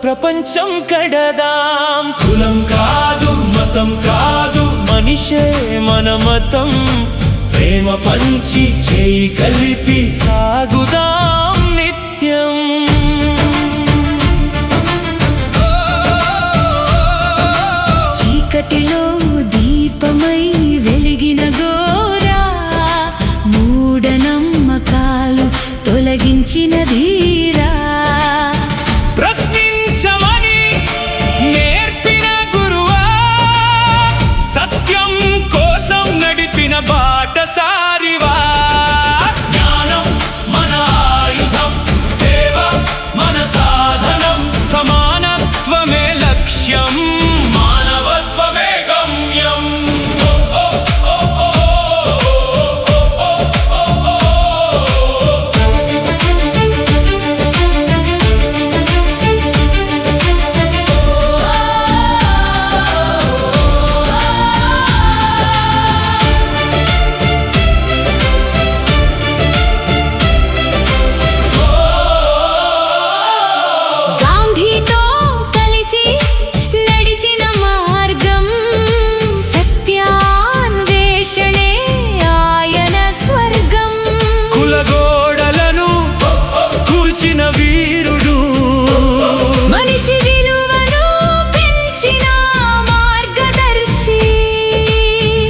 ప్రపంచం కడదాం. కులం కాదు, మతం కాదు, మనిషే మన మతం. ప్రేమ పంచి చేయి కలిపి సాగుదాం నిత్యం. చీకటిలో దీపమై వెలిగిన గోరా, మూఢనమ్మకాలు తొలగించిన ధీరా. ప్రశ్నించమని నేర్పిన గురువా, సత్యం కోసం నడిపిన బాటసారివా. జ్ఞానం మన ఆయుధం, సేవ మన సాధనం. సమానత్వమే లక్ష్యం, మానవత్వమే గమ్యం. గాంధీతో కలిసి నడిచిన మార్గం, సత్యాన్వేషణే ఆయన స్వర్గం. కులగోడలను కూల్చిన వీరుడు, మనిషి విలువను పెంచిన మార్గదర్శి.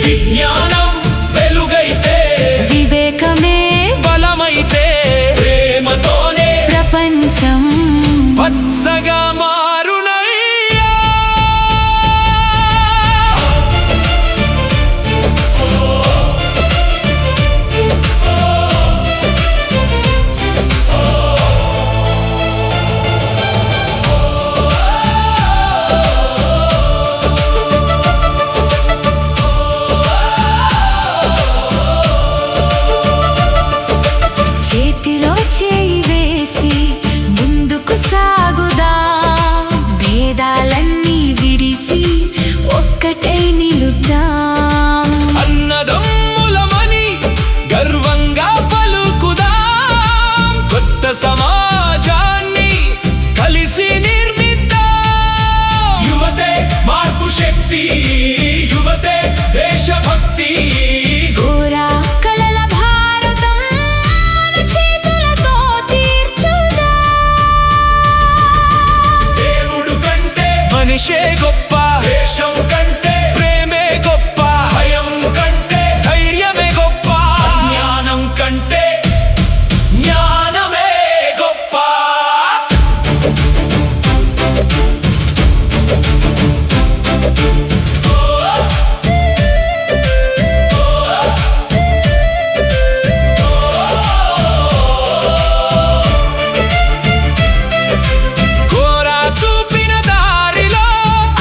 విజ్ఞానం వెలుగైతే, వివేకమే బలమైతే, ప్రేమతోనే ప్రపంచం పచ్చగా మారునయ్యా. చేతిలో చేయి వేసి ముందుకు సాగుదాం. భేదాలన్నీ విడిచి ఒక్కటై నిలుద్దాం. అన్నదమ్ములమని గర్వంగా పలుకుదాం. కొత్త సమాజాన్ని కలిసి నిర్మిద్దాం. యువతే మార్పు శక్తి, యువతే దేశభక్తి. గోరా కలల భారతం మన చేతులతో తీర్చుదాం. దేవుడు కంటే మనిషే గొప్ప, దేశం కంటే ప్రేమే గొప్ప, భయం కంటే ధైర్యమే గొప్ప, జ్ఞానం కంటే జ్ఞానమే గొప్ప. గోరా చూపిన దారిలో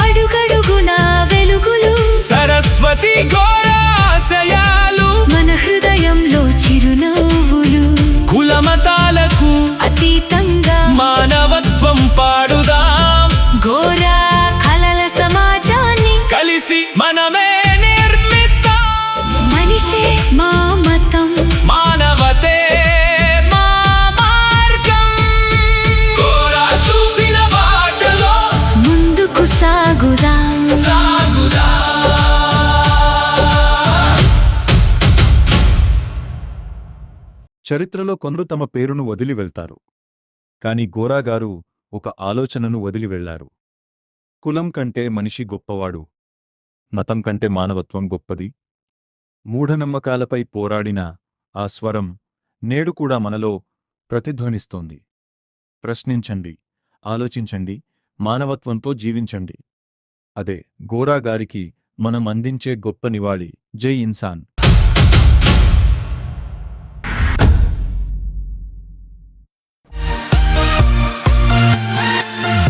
అడుగడుగున వెలుగులు, సరస్వతి గోరా ఆశయాలు. మన హృదయంలో చిరునవ్వులు. కులమతాలకు అతీతంగా మానవత్వం పాడుదాం. గోరా కలల సమాజాన్ని కలిసి మనమే నిర్మిద్దాం. మనిషే మా మతం, మానవతే మా మార్గం. గోరా చూపిన బాటలో ముందుకు సాగుదాం. చరిత్రలో కొందరు తమ పేరును వదిలి వెళ్తారు. కాని గోరాగారు ఒక ఆలోచనను వదిలి వెళ్లారు. కులం కంటే మనిషి గొప్పవాడు, మతం కంటే మానవత్వం గొప్పది. మూఢనమ్మకాలపై పోరాడిన ఆ స్వరం నేడు కూడా మనలో ప్రతిధ్వనిస్తోంది. ప్రశ్నించండి, ఆలోచించండి, మానవత్వంతో జీవించండి. అదే గోరాగారికి మనం అందించే గొప్ప నివాళి. జై ఇన్సాన్.